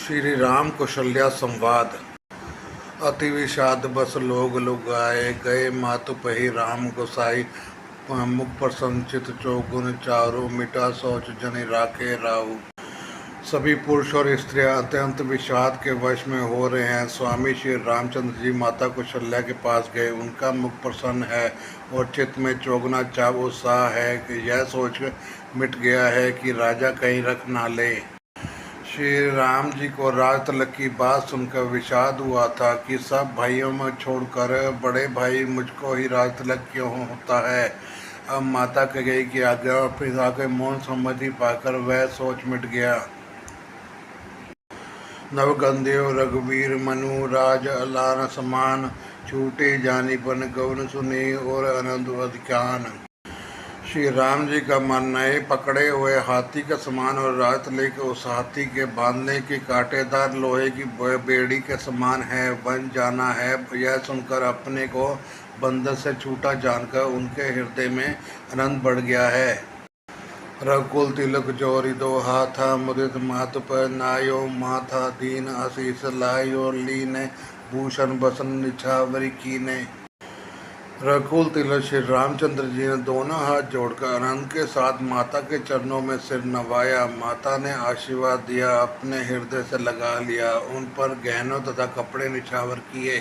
श्री राम कौशल्या संवाद। अति विषाद बस लोग लुगाए गए मातु पही राम गोसाई। मुख प्रसन्नचित चौगुन चारु मिटा सोच जनि राखे राहु। सभी पुरुष और स्त्रियां अत्यंत विषाद के वश में हो रहे हैं। स्वामी श्री रामचंद्र जी माता कौशल्या के पास गए। उनका मुख प्रसन्न है और चित्त में चौगुना चाव उत्साह है कि यह सोच मिट गया है कि राजा कहीं रख ना ले। श्री राम जी को राज तिलक की बात सुनकर विषाद हुआ था कि सब भाइयों में छोड़कर बड़े भाई मुझको ही राज तिलक क्यों होता है। अब माता कह की आज्ञा और पिता के मौन सम्मति पाकर वह सोच मिट गया। नवगंधेव रघुवीर मनु राज अलान समान छूटे जानी बन गवन सुनी और आनंद अधिकान। श्री राम जी का मानना है पकड़े हुए हाथी के समान और राज तिलक उस हाथी के बांधने की कांटेदार लोहे की बेड़ी के समान है बन जाना है। यह सुनकर अपने को बंधन से छूटा जानकर उनके हृदय में आनंद बढ़ गया है। रघुकुल तिलक जोरी दो हाथा मुदित मात पर नायो माथा दीन आशीष लायो लीने भूषण बसन निछावरी कीने। रघुकुल तिलक श्री रामचंद्र जी ने दोनों हाथ जोड़कर आनंद के साथ माता के चरणों में सिर नवाया। माता ने आशीर्वाद दिया, अपने हृदय से लगा लिया, उन पर गहनों तथा कपड़े निछावर किए।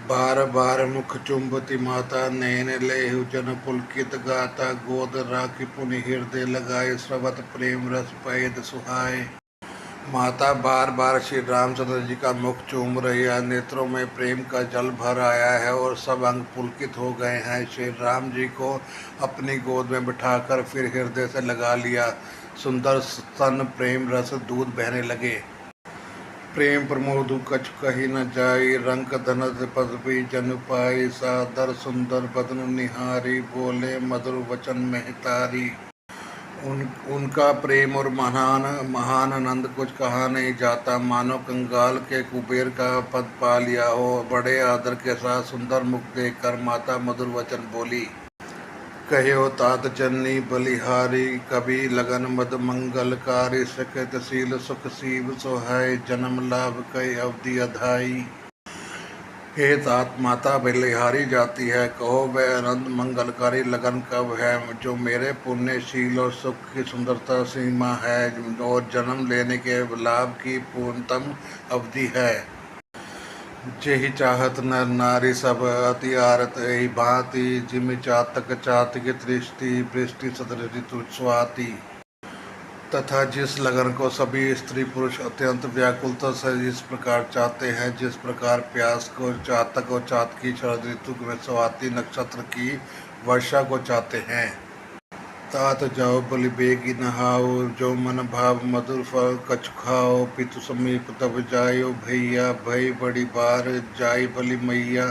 बार बार मुख चुंबती माता नैन लेहु जन पुलकित गाता गोद राखी पुनि हृदय लगाए स्रवत प्रेम रस पैद सुहाए। माता बार बार श्री रामचंद्र जी का मुख चूम रही है। नेत्रों में प्रेम का जल भर आया है और सब अंग पुलकित हो गए हैं। श्री राम जी को अपनी गोद में बिठाकर फिर हृदय से लगा लिया। सुंदर स्तन प्रेम रस दूध बहने लगे। प्रेम प्रमोदु कछ कही न जाई रंक धनद पदवी जन पाई सादर सुंदर बदन निहारी बोले मधुर वचन महतारी। उनका प्रेम और महान आनंद कुछ कहा नहीं जाता, मानो कंगाल के कुबेर का पद पा लिया हो। बड़े आदर के साथ सुंदर मुख देखकर माता मधुर वचन बोली। कहो तात जननी बलिहारी कभी लगन मद मंगलकारी सकृत शील सुख सीव सोहाय जन्म लाभ कई अवधि अधाई। हे तात माता बलिहारी जाती है, कहो वह आनंद मंगलकारी लगन कब है जो मेरे पुण्यशील और सुख की सुंदरता सीमा है और जन्म लेने के लाभ की पूर्णतम अवधि है। जेहि चाहत नर नारी सब अति आरत यही भांति जिमि चातक चातिक दृष्टि वृष्टि सदृति स्वाति। तथा जिस लगन को सभी स्त्री पुरुष अत्यंत व्याकुलता से इस प्रकार चाहते हैं जिस प्रकार प्यास को चातक और चातकी शरद ऋतु में स्वाति नक्षत्र की वर्षा को चाहते हैं। तात जाओ बलि बेगी नहाओ जो मन भाव मधुर फल कछ खाओ पितु समीप तब जायो भैया भई बड़ी बार जाई बलि मैया।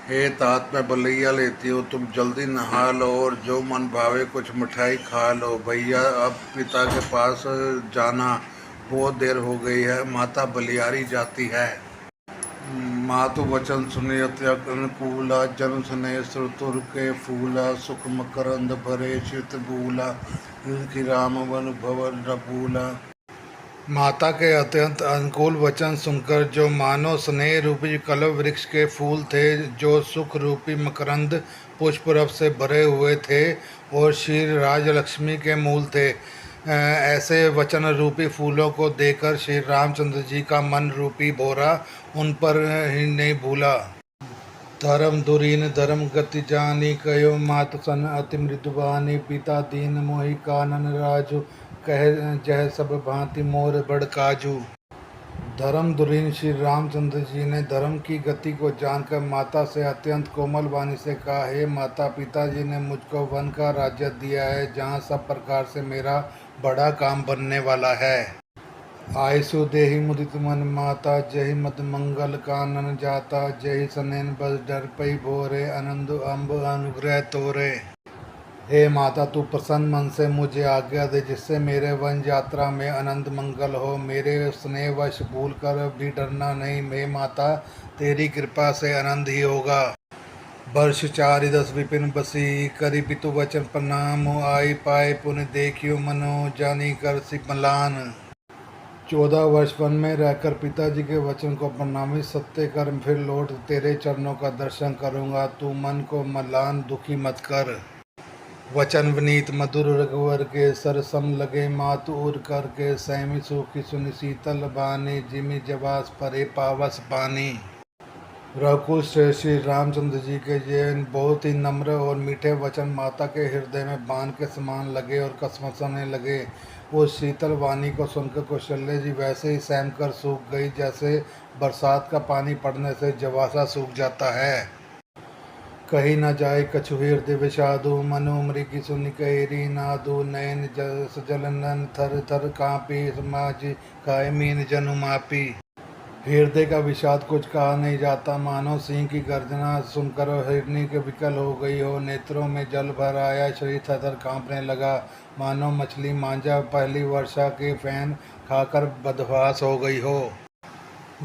हे तात मैं बलैया लेती हूँ, तुम जल्दी नहा लो और जो मन भावे कुछ मिठाई खा लो। भैया अब पिता के पास जाना, बहुत देर हो गई है। माता बलिहारी जाती है। मातु वचन सुने अत्यक अनुकूला जन सुने श्रुतुर के फूला सुख मकरंद भरे चित भूला राम वन भवन रबूला। माता के अत्यंत अनुकूल वचन सुनकर जो मानो स्नेह रूपी कल्प वृक्ष के फूल थे जो सुख रूपी मकरंद पुष्प रस से भरे हुए थे और श्री राजलक्ष्मी के मूल थे, ऐसे वचन रूपी फूलों को देखकर श्री रामचंद्र जी का मन रूपी भौरा उन पर ही नहीं भूला। धर्म दुरीन धर्म गति जानी कयो मात सन अति मृदुबानी पिता दीन मोहि कानन राजू कह जह सब भांति मोर बड़ काजू। धर्म दुरीन श्री रामचंद्र जी ने धर्म की गति को जानकर माता से अत्यंत कोमल वाणी से कहा, हे माता पिताजी ने मुझको वन का राज्य दिया है जहाँ सब प्रकार से मेरा बड़ा काम बनने वाला है। आयसु देहि मुदित मन माता जहि मद मंगल कानन जाता जहि सनैन बस डर पई भोरे आनंद अम्ब अनुग्रह तोरे। हे माता तू प्रसन्न मन से मुझे आज्ञा दे जिससे मेरे वन यात्रा में आनंद मंगल हो। मेरे स्नेहवश भूल कर भी डरना नहीं। हे माता तेरी कृपा से आनंद ही होगा। वर्ष 4 विपिन बसी करी पितु वचन प्रणाम आई पाए पुण्य देखियो मनो जानी कर सी मलान। 14 वर्ष वन में रहकर पिताजी के वचन को प्रणामी सत्य कर्म फिर लौट तेरे चरणों का दर्शन करूंगा। तू मन को मलान दुखी मत कर। वचन विनीत मधुर रघुवर के सर सम लगे मातु उर करके सहमी सूखी सुनि शीतल बानी जिमि जवास परे पावस पानी। रघुकुल श्रेष्ठ श्री रामचंद्र जी के ये बहुत ही नम्र और मीठे वचन माता के हृदय में बाण के समान लगे और कसमसाने लगे। वो शीतल वाणी को सुनकर कौशल्य जी वैसे ही सहम कर सूख गई जैसे बरसात का पानी पड़ने से जवासा सूख जाता है। कही न जाए कछु हृदय विषादु मनु मृगी सुनि कहेरी नादु नयन जस जलनन थर थर कांपी समाज खाए मीन जनु मापी। हृदय का विषाद कुछ कहा नहीं जाता। मानो सिंह की गर्जना सुनकर हिरनी के विकल हो गई हो। नेत्रों में जल भर आया, शरीर थरथर कांपने लगा। मानो मछली मांझा पहली वर्षा के फैन खाकर बदहवास हो गई हो।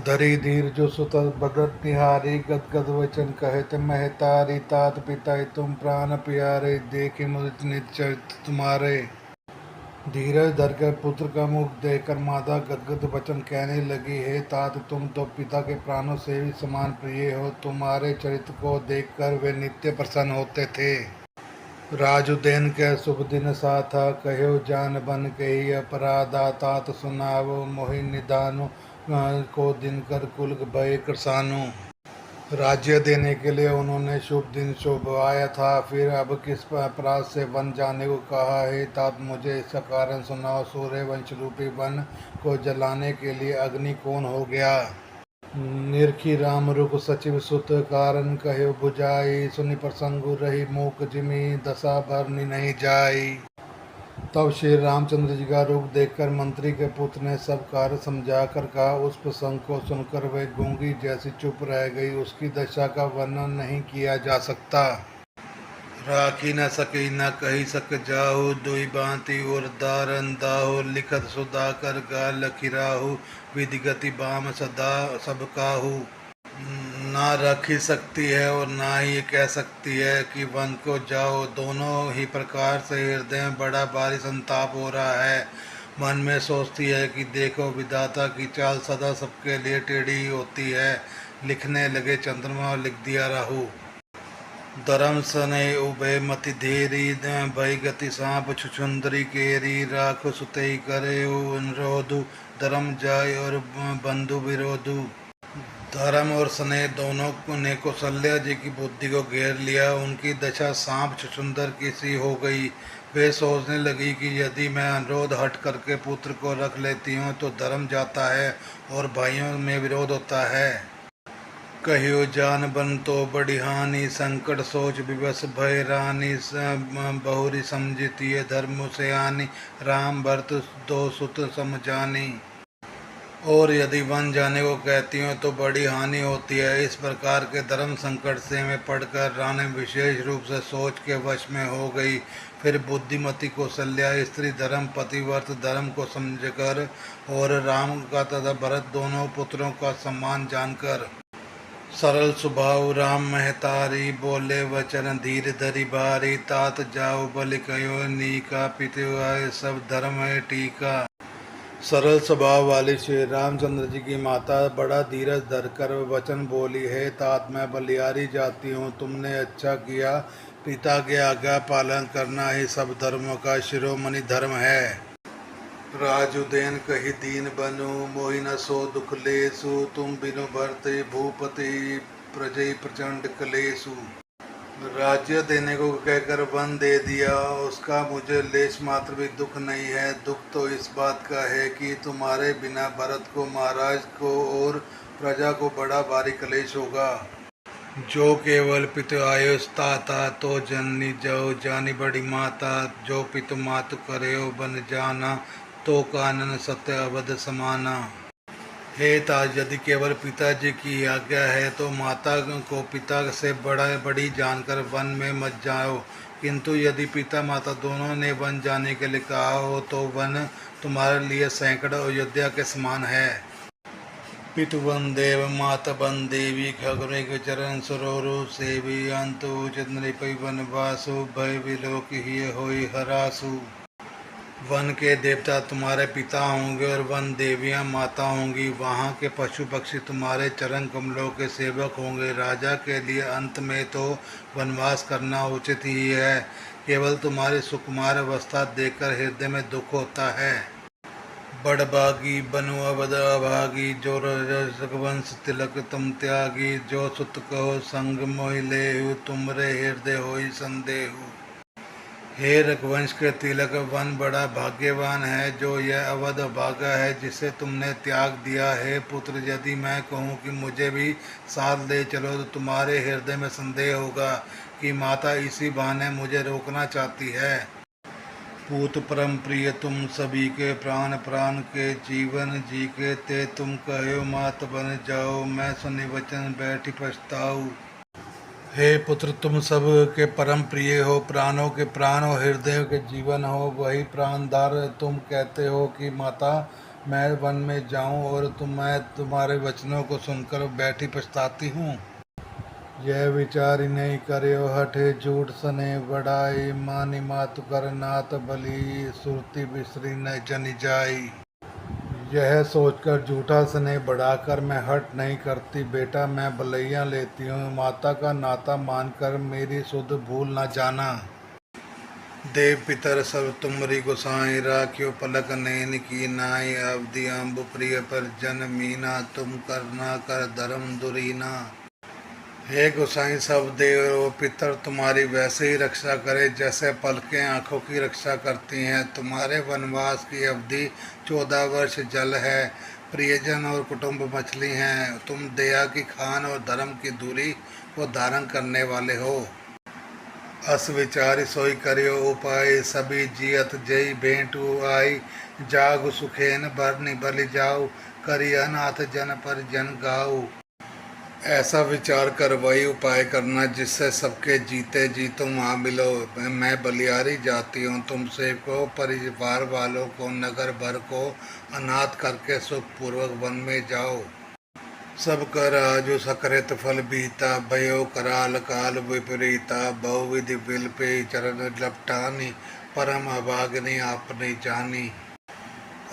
धरी धीर जो सुत बदत निहारी गदगद वचन कहते महतारी तात पिता तुम प्राण प्यारे देखे मुदित निश्चय तुम्हारे। धीरज धरकर पुत्र का मुख देखकर माता गदगद वचन कहने लगी, हे तात तुम तो पिता के प्राणों से भी समान प्रिय हो। तुम्हारे चरित्र को देखकर वे नित्य प्रसन्न होते थे। राजुदैन के शुभ दिन सा था कहो जान बन के ही अपराधा तात सुनावो मोहि निदानो को दिन कर कुल भय कृसानु। राज्य देने के लिए उन्होंने शुभ दिन शोभाया था। फिर अब किस अपराध से वन जाने को कहा है तात मुझे इसका कारण सुनाओ। सूर्यवंश रूपी वन को जलाने के लिए अग्नि कौन हो गया। निरखी राम रुख सचिव सुत कारण कहो बुझाई सुनि प्रसंगु रही मूक जिमी दशा भरनी नहीं जाई। तब श्री रामचंद्र जी का रूप देखकर मंत्री के पुत्र ने सब कार्य समझा कर कहा। उस प्रसंग को सुनकर वह गूंगी जैसी चुप रह गई। उसकी दशा का वर्णन नहीं किया जा सकता। राखी न सके न कही सक जाहु दुई बांति और दारन दाहु लिखत सुधा कर गा लखिराहु विधि गति बाम सदा सब काहू। ना रखी सकती है और ना ही ये कह सकती है कि वन को जाओ। दोनों ही प्रकार से हृदय में बड़ा भारी संताप हो रहा है। मन में सोचती है कि देखो विधाता की चाल सदा सबके लिए टेढ़ी होती है। लिखने लगे चंद्रमा और लिख दिया राहु। धर्म सने उभय मति धेरी भय गति सांप छुछुंदरी केरी राख सुतई करे अनुरोधु धर्म जाय और बंधु विरोधु। धर्म और स्नेह दोनों ने कौशल्या जी की बुद्धि को घेर लिया। उनकी दशा सांप छुछुंदर की सी हो गई। वे सोचने लगी कि यदि मैं अनुरोध हट करके पुत्र को रख लेती हूँ तो धर्म जाता है और भाइयों में विरोध होता है। कहियो जान बन तो बड़ी हानि संकट सोच विवश भय रानी बहुरी समझती है धर्म से आनी राम भरत दो सुत समझानी। और यदि वन जाने को कहती हूँ तो बड़ी हानि होती है। इस प्रकार के धर्म संकट से मैं पढ़कर रानी विशेष रूप से सोच के वश में हो गई। फिर बुद्धिमती कौशल्या स्त्री धर्म पतिव्रत धर्म को समझकर और राम का तथा भरत दोनों पुत्रों का सम्मान जानकर सरल स्वभाव राम महतारी बोले वचन धीर धरी भारी तात जाओ बलि कयो नीका पितु आए सब धर्म है टीका। सरल स्वभाव वाली श्री रामचंद्र जी की माता बड़ा धीरज धरकर वचन बोली, है तात मैं बलियारी जाती हूँ। तुमने अच्छा किया। पिता के आज्ञा पालन करना ही सब धर्मों का शिरोमणि धर्म है। राजुदैन कही दीन बनु मोहि न सो दुख लेसु तुम बिनु भरते भूपति प्रजय प्रचंड कलेसु। राज्य देने को कहकर वन दे दिया। उसका मुझे लेश मात्र भी दुख नहीं है। दुख तो इस बात का है कि तुम्हारे बिना भरत को महाराज को और प्रजा को बड़ा भारी कलेश होगा। जो केवल पितु आयुष ताता तो जननी जाओ जानी बड़ी माता। जो पितु मातु करे बन जाना तो कानन सत्य अवध समाना। हे ताज यदि केवल पिताजी की आज्ञा है तो माता को पिता से बड़ी जानकर वन में मत जाओ। किंतु यदि पिता माता दोनों ने वन जाने के लिए कहा हो तो वन तुम्हारे लिए सैकड़ों अयोध्या के समान है। पितु वन देव माता वन देवी खगरे के चरण सरोरु सेवी अंतु उचित नृपै वन वासु भय विलोक ही होई हरासु। वन के देवता तुम्हारे पिता होंगे और वन देवियां माता होंगी। वहाँ के पशु पक्षी तुम्हारे चरण कमलों के सेवक होंगे। राजा के लिए अंत में तो वनवास करना उचित ही है। केवल तुम्हारी सुकुमार अवस्था देखकर हृदय में दुख होता है। बड़भागी बनु अवध अभागी, जो रघुवंश तिलक तुम त्यागी। जो सुत कहो संग मोहि लेहु, तुमरे हृदय होई संदेहु। हे रघुवंश के तिलक, वन बड़ा भाग्यवान है जो यह अवध भागा है जिसे तुमने त्याग दिया है। पुत्र, यदि मैं कहूँ कि मुझे भी साथ ले चलो तो तुम्हारे हृदय में संदेह होगा कि माता इसी बहाने मुझे रोकना चाहती है। पूत परम प्रिय तुम सभी के प्राण, प्राण के जीवन जी के ते तुम कहो मात बन जाओ। मैं सुनि वचन बैठी पछताऊ। हे पुत्र, तुम सब के परम प्रिय हो, प्राणों के प्राण हो, हृदय के जीवन हो, वही प्राणधार। तुम कहते हो कि माता मैं वन में जाऊं और मैं तुम्हारे वचनों को सुनकर बैठी पछताती हूँ। यह विचार नहीं करियो हठे झूठ सने बढ़ाई। मानी मातु कर नाथ बलि, सुरति बिसरी न जन जाई। यह सोचकर झूठा स्नेह बढ़ाकर मैं हट नहीं करती बेटा, मैं बलैया लेती हूँ। माता का नाता मानकर मेरी सुध भूल न जाना। देव पितर सब तुमरी गोसाई, राखियो पलक नैन की नाई। अवधि अम्ब प्रिय पर जन मीना, तुम करना कर धर्म दुरीना। हे गोसाई, सब देव और पितर तुम्हारी वैसे ही रक्षा करे जैसे पलकें आँखों की रक्षा करती हैं। तुम्हारे वनवास की अवधि 14 वर्ष जल है। प्रियजन और कुटुंब मछली हैं। तुम दया की खान और धर्म की दूरी को धारण करने वाले हो। अस विचारी सोई करियो उपाय, सभी जियत जय भेंटू आई। जाग सुखेन बरनी बलि जाऊ, करी अनाथ जन पर जन गाऊ। ऐसा विचार कर वही उपाय करना जिससे सबके जीते जी तुम वहाँ मिलो। मैं बलियारी जाती हूँ, तुमसे को परिवार वालों को नगर भर को अनाथ करके सुखपूर्वक वन में जाओ। सब कर आजु सकृत फल बीता, भयो कराल काल विपरीता। बहुविधि विल पे चरण लपटानी, परम अभाग्नि आपने जानी।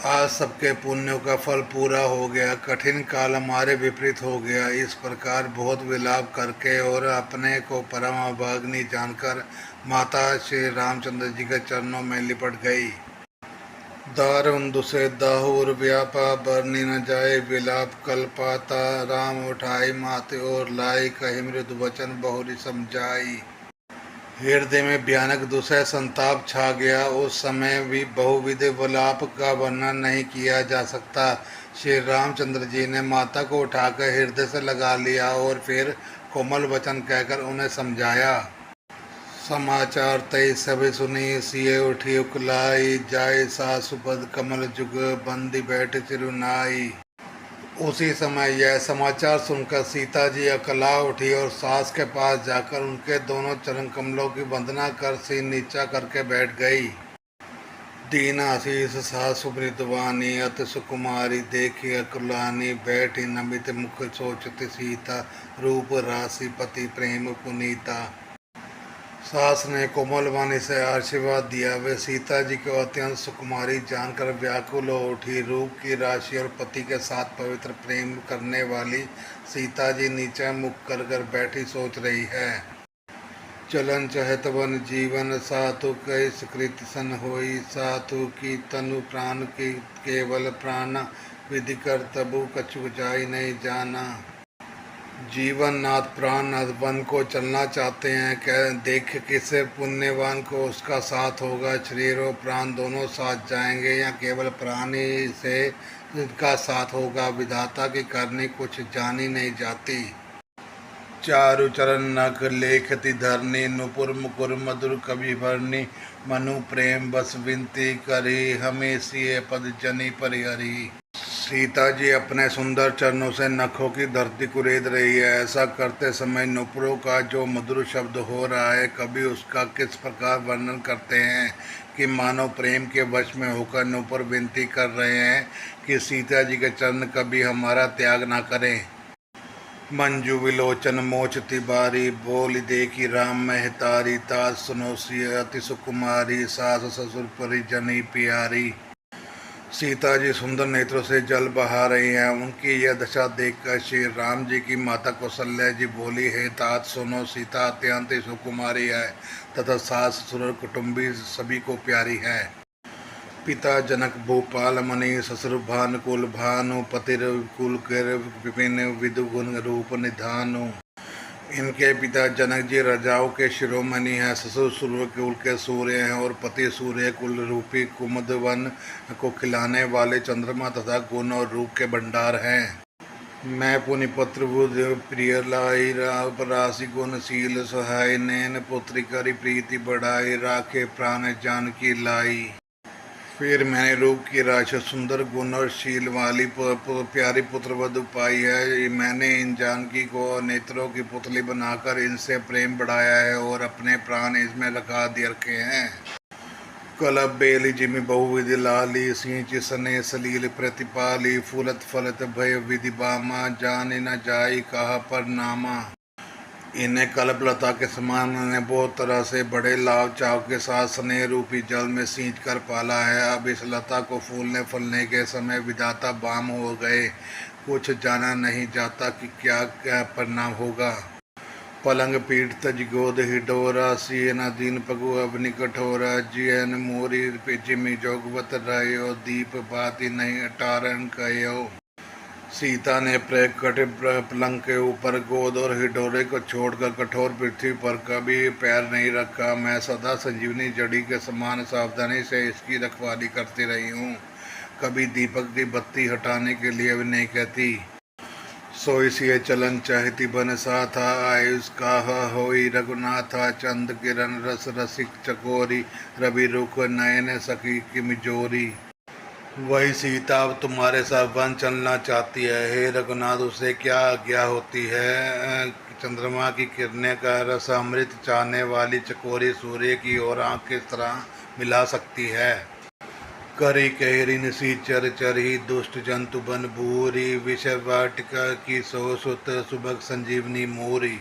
आज सबके पुण्यों का फल पूरा हो गया, कठिन काल हमारे विपरीत हो गया। इस प्रकार बहुत विलाप करके और अपने को परम अभाग्नि जानकर माता श्री रामचंद्र जी के चरणों में लिपट गई। दारुण दुसे दाहुर व्यापा, बरनी न जाए विलाप कल्पाता। राम उठाई माते और लाई, कही मृदु वचन बहुरी समझाई। हृदय में भयानक दुसह संताप छा गया। उस समय भी बहुविध विलाप का वर्णन नहीं किया जा सकता। श्री रामचंद्र जी ने माता को उठाकर हृदय से लगा लिया और फिर कोमल वचन कहकर उन्हें समझाया। समाचार तय सभी सुनी, सिए उठी उकलाई। जाय सासुपद कमल जुग, बंदी बैठ चिरुनाई। उसी समय यह समाचार सुनकर सीता जी अकला उठी और सास के पास जाकर उनके दोनों चरण कमलों की वंदना कर सिर नीचा करके बैठ गई। दीन आशीष सासु मृदवानी, अति सुकुमारी देखी अकुलानी। बैठी नमित मुख सोचती सीता, रूप राशि पति प्रेम पुनीता। सास ने कोमल वाणी से आशीर्वाद दिया। वे सीता जी को अत्यंत सुकुमारी जानकर व्याकुल हो उठी। रूप की राशि और पति के साथ पवित्र प्रेम करने वाली सीता जी नीचे मुख कर बैठी सोच रही है। चलन चहत वन जीवन, साधु कई सुकृत सन होई। साधु की तनु प्राण की केवल प्राण, विधि कर तबु कछु जाई नहीं जाना। जीवन नाथ प्राण नाथ वन को चलना चाहते हैं, कह देख किसे पुण्यवान को उसका साथ होगा। शरीर और प्राण दोनों साथ जाएंगे या केवल प्राण ही से इनका साथ होगा। विधाता की करनी कुछ जानी नहीं जाती। चारु चरण नख लेखति धरनी, नुपुर मुकुर मधुर कवि भरनी। मनु प्रेम बस विनती करी, हमें सिए पद जनी परिहरी। सीता जी अपने सुंदर चरणों से नखों की धरती कुरेद रही है। ऐसा करते समय नुपुरों का जो मधुर शब्द हो रहा है, कभी उसका किस प्रकार वर्णन करते हैं कि मानो प्रेम के वश में होकर नुपुर विनती कर रहे हैं कि सीता जी के चरण कभी हमारा त्याग ना करें। मंजू विलोचन मोच तिबारी, बोली देखी राम महतारी, तात सुनो सिय अति सुकुमारी, सास ससुर परिजनी प्यारी। सीता जी सुंदर नेत्रों से जल बहा रही हैं। उनकी यह दशा देखकर श्री राम जी की माता कौशल्या जी बोली, हे तात सुनो, सीता अत्यंत सुकुमारी है तथा सास ससुर कुटुंबी सभी को प्यारी है। पिता जनक भूपाल मणि, ससुर भानुकुल भानु, पति कुल कर विपिन विदु गुण रूप निधानु। इनके पिता जनक जी राजाओं के शिरोमणि हैं, ससुर सूर्य कुल के सूर्य हैं और पति सूर्य कुल रूपी कुमुद वन को खिलाने वाले चंद्रमा तथा गुण और रूप के भंडार हैं। मैं पुनिपत्र बुध प्रिय लाई, राशि गुणशील सहाय, नैन पुत्री करी प्रीति बढ़ाई, राखे प्राण जानकी लाई। फिर मैंने रूप की राशि सुंदर गुण और शील वाली प्यारी पुत्र वधु पाई है। मैंने इन जानकी को नेत्रों की पुतली बनाकर इनसे प्रेम बढ़ाया है और अपने प्राण इसमें लगा दिए रखे हैं। कलब बेली जिमि बहुविधि लाली, सींच सने सलील प्रतिपाली, फूलत फलत भय विधि बामा, जाने न जाई कहा पर नामा। इन्हें कल्पलता के समान ने बहुत तरह से बड़े लाभ चाव के साथ स्नेह रूपी जल में सींच कर पाला है। अब इस लता को फूलने फलने के समय विधाता बाम हो गए, कुछ जाना नहीं जाता कि क्या क्या परिणाम होगा। पलंग पीठ तज गोद हिडोरा, सियन दीन पगु अवनि कठोरा, जियन मोरी जिमि जोगवत रहो, दीप बाती नहीं अटारन कहो। सीता ने प्रकट पलंग के ऊपर गोद और हिडोरे को छोड़कर कठोर पृथ्वी पर कभी पैर नहीं रखा। मैं सदा संजीवनी जड़ी के समान सावधानी से इसकी रखवाली करती रही हूँ, कभी दीपक की बत्ती हटाने के लिए भी नहीं कहती। सोई सिय चलन चाहती बन सा था, आयुष कहा होई रघुनाथा, चंद किरण रस रसिक चकोरी, रवि रुख नयन सखी की मिजोरी। वही सीता अब तुम्हारे साथ वन चलना चाहती है। हे रघुनाथ, उसे क्या आज्ञा होती है? चंद्रमा की किरणें का रस अमृत चाहने वाली चकोरी सूर्य की ओर आँख किस तरह मिला सकती है? करी कहरी निसी चर चरही, दुष्ट जंतु बन भूरी, विषय वाटिका की सो सुत, सुबह संजीवनी मोरी।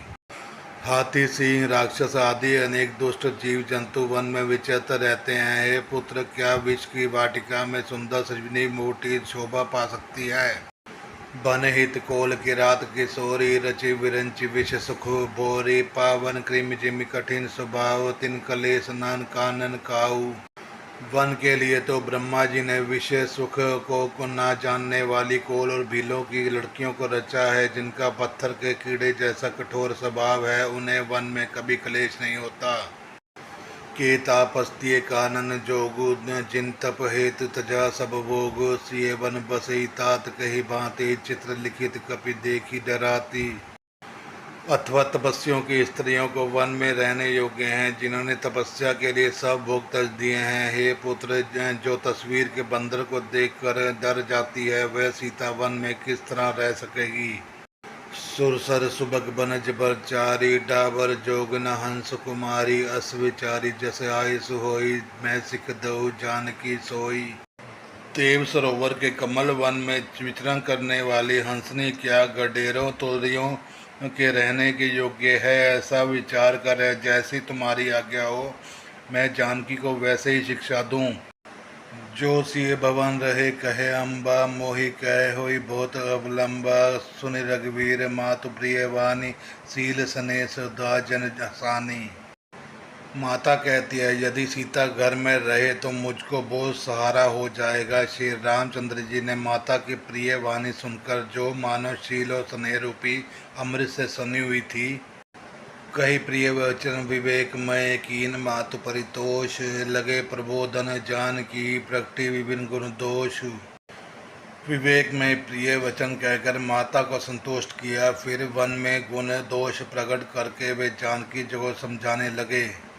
हाथी सिंह राक्षस आदि अनेक दुष्ट जीव जंतु वन में विचरते रहते हैं। हे पुत्र, क्या विष की वाटिका में सुंदर संजीवनी मूर्ति शोभा पा सकती है? बन हित कोल की रात किशोरी, रचि विरंचि विष सुख भोरी, पावन कृमि जिमि कठिन स्वभाव, तिन कलेश नान कानन काऊ। वन के लिए तो ब्रह्मा जी ने विषय सुख को ना जानने वाली कोल और भीलों की लड़कियों को रचा है, जिनका पत्थर के कीड़े जैसा कठोर स्वभाव है। उन्हें वन में कभी क्लेश नहीं होता। के तापस्तीय कानन जोगु, जिन तप हेतु तजा सब भोग, सिए वन बसई तात कही भांति, चित्र लिखित कपि देखी डराती। अथवा तपस्वियों की स्त्रियों को वन में रहने योग्य हैं, जिन्होंने तपस्या के लिए सब भोग तज दिए हैं। हे पुत्र, जो तस्वीर के बंदर को देखकर डर जाती है, वह सीता वन में किस तरह रह सकेगी? सुरसर सुबक बनज बरचारी, डाबर जोगन हंस कुमारी, अस विचारी जस आयुष होई, मैं सिख दऊ जानकी सोई। देव सरोवर के कमल वन में विचरण करने वाली हंसनी क्या गडेरों तोरियों के रहने के योग्य है? ऐसा विचार कर, जैसी तुम्हारी आज्ञा हो मैं जानकी को वैसे ही शिक्षा दूं। जो सिय भवन रहे कहे अम्बा, मोहि कह होई बहुत अवलंबा, सुनि रघुवीर मातु प्रिय वाणी, सील सने सुधा जन सानी। माता कहती है, यदि सीता घर में रहे तो मुझको बहुत सहारा हो जाएगा। श्री रामचंद्र जी ने माता की प्रिय वाणी सुनकर, जो मानवशील और स्नेह रूपी अमृत से सनी हुई थी, कही प्रिय वचन विवेकमय कीन मातु परितोष, लगे प्रबोधन जान की प्रगति विभिन्न गुण दोष। विवेक में प्रिय वचन कहकर माता को संतुष्ट किया। फिर वन में गुण दोष प्रकट करके वे जानकी जी को समझाने लगे।